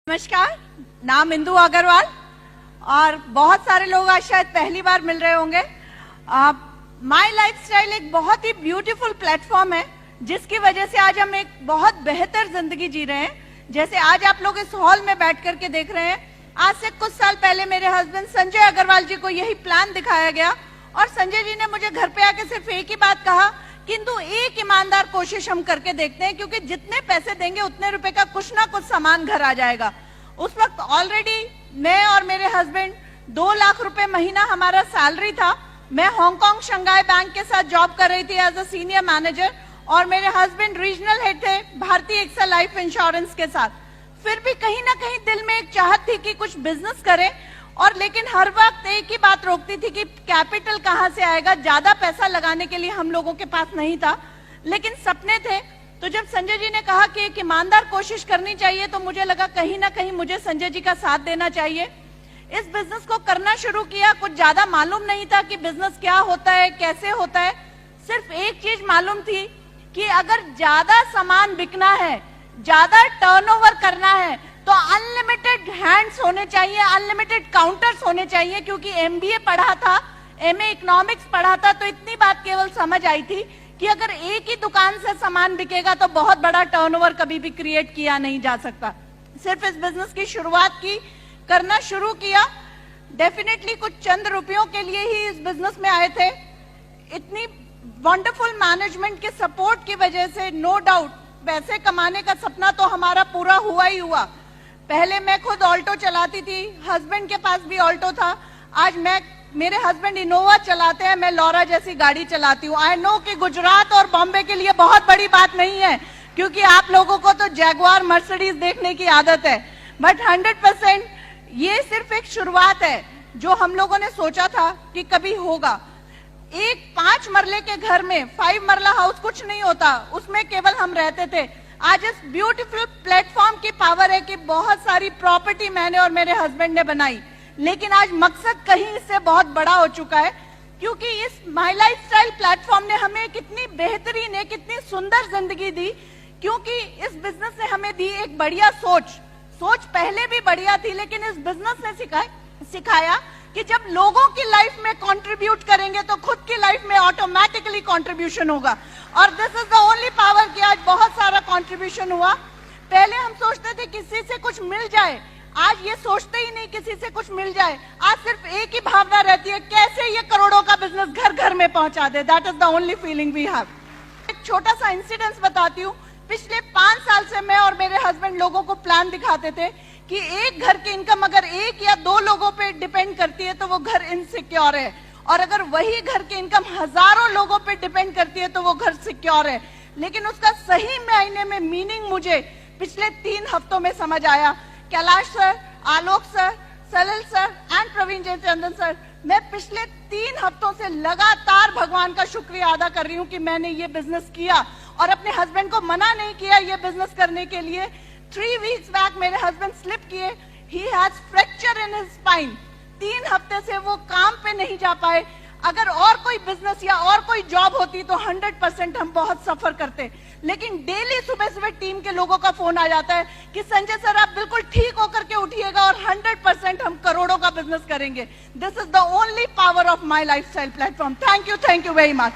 नमस्कार, नाम इंदु अग्रवाल और बहुत सारे लोग आज शायद पहली बार मिल रहे होंगे। माय लाइफस्टाइल एक बहुत ही ब्यूटीफुल प्लेटफॉर्म है जिसकी वजह से आज हम एक बहुत बेहतर जिंदगी जी रहे हैं। जैसे आज आप लोग इस हॉल में बैठ करके देख रहे हैं, आज से कुछ साल पहले मेरे हस्बैंड संजय अग्रवाल जी को यही प्लान दिखाया गया और संजय जी ने मुझे घर पे आके सिर्फ एक ही बात कहा, किंतु एक ईमानदार कोशिश हम करके देखते हैं क्योंकि जितने पैसे देंगे उतने रुपए का कुछ ना कुछ सामान घर आ जाएगा। उस वक्त ऑलरेडी मैं और मेरे हस्बैंड 2 लाख रुपए महीना हमारा सैलरी था। मैं हांगकांग शंघाई बैंक के साथ जॉब कर रही थी एज अ सीनियर मैनेजर और मेरे हस्बैंड रीजनल हेड थे भारतीय एक्सा लाइफ इंश्योरेंस के साथ। फिर भी कहीं ना कहीं दिल में एक चाहत थी कि कुछ बिजनेस करें और लेकिन हर वक्त एक ही बात रोकती थी कि कैपिटल कहां से आएगा, ज्यादा पैसा लगाने के लिए हम लोगों के पास नहीं था, लेकिन सपने थे। तो जब संजय जी ने कहा कि एक ईमानदार कोशिश करनी चाहिए तो मुझे लगा कहीं ना कहीं मुझे संजय जी का साथ देना चाहिए। इस बिजनेस को करना शुरू किया। कुछ ज्यादा मालूम नहीं था कि बिजनेस क्या होता है, कैसे होता है। सिर्फ एक चीज मालूम थी कि अगर ज्यादा सामान बिकना है, ज्यादा टर्नओवर करना है तो अनलिमिटेड हैंड्स होने चाहिए, अनलिमिटेड काउंटर्स होने चाहिए। क्योंकि एमबीए पढ़ा था, एमए इकोनॉमिक्स पढ़ा था, तो इतनी बात केवल समझ आई थी कि अगर एक ही दुकान से सामान बिकेगा तो बहुत बड़ा टर्नओवर कभी भी क्रिएट किया नहीं जा सकता। सिर्फ इस बिजनेस की शुरुआत की, करना शुरू किया। डेफिनेटली कुछ चंद रुपयों के लिए ही इस बिजनेस में आए थे। इतनी वंडरफुल मैनेजमेंट के सपोर्ट की वजह से नो डाउट पैसे कमाने का सपना तो हमारा पूरा हुआ ही हुआ। पहले मैं खुद ऑल्टो चलाती थी, हस्बैंड के पास भी ऑल्टो था। आज मेरे हस्बैंड इनोवा चलाते हैं, मैं लॉरा जैसी गाड़ी चलाती हूँ। आई नो कि गुजरात और बॉम्बे के लिए बहुत बड़ी बात नहीं है क्योंकि आप लोगों को तो जैगुआर मर्सिडीज देखने की आदत है, बट 100% ये सिर्फ एक शुरुआत है जो हम लोगों ने सोचा था कि कभी होगा। एक 5 मरले के घर में 5 मरला हाउस कुछ नहीं होता, उसमें केवल हम रहते थे। आज इस ब्यूटीफुल प्लेटफॉर्म की पावर है कि बहुत सारी प्रॉपर्टी मैंने और मेरे हस्बैंड ने बनाई, लेकिन आज मकसद कहीं इससे बहुत बड़ा हो चुका है क्योंकि इस माय लाइफस्टाइल प्लेटफॉर्म ने हमें कितनी बेहतरीन, एक कितनी सुंदर जिंदगी दी। क्योंकि इस बिजनेस ने हमें दी एक बढ़िया सोच पहले भी बढ़िया थी, लेकिन इस बिजनेस ने सिखाया कि जब लोगों की लाइफ में कंट्रीब्यूट करेंगे तो खुद की लाइफ में ऑटोमेटिकली कंट्रीब्यूशन होगा। और this is the only power कि आज बहुत सारा कंट्रीब्यूशन हुआ। पहले हम सोचते थे किसी से कुछ मिल जाए, आज ये सोचते ही नहीं किसी से कुछ मिल जाए। आज सिर्फ एक ही भावना रहती है, कैसे ये करोड़ों का बिजनेस घर घर में पहुंचा दे। That is the only feeling we have. एक छोटा सा इंसिडेंस बताती हूँ। पिछले 5 साल से मैं और मेरे हस्बैंड लोगों को प्लान दिखाते थे कि एक घर की इनकम अगर 1 या 2 लोगों पे डिपेंड करती है तो वो घर इनसिक्योर है, और अगर वही घर की इनकम हजारों लोगों पे डिपेंड करती है तो वो घर सिक्योर है। लेकिन उसका सही मायने में मीनिंग मुझे पिछले 3 हफ्तों में समझ आया। Kailash sir, Alok sir, Salil sir and Praveen Jayachandran sir, मैं पिछले 3 हफ्तों से लगातार भगवान का शुक्रिया अदा कर रही हूँ कि मैंने ये बिजनेस किया और अपने हस्बैंड को मना नहीं किया ये बिजनेस करने के लिए। 3 वीक्स बैक मेरे हस्बैंड स्लिप किए, he has fracture in his spine. 3 हफ्ते से वो काम पे नहीं जा पाए। अगर और कोई बिजनेस या और कोई जॉब होती तो 100% हम बहुत सफर करते, लेकिन डेली सुबह सुबह टीम के लोगों का फोन आ जाता है कि संजय सर आप बिल्कुल ठीक होकर के उठिएगा और 100% हम करोड़ों का बिजनेस करेंगे। This is the only power of my lifestyle platform. Thank you very much.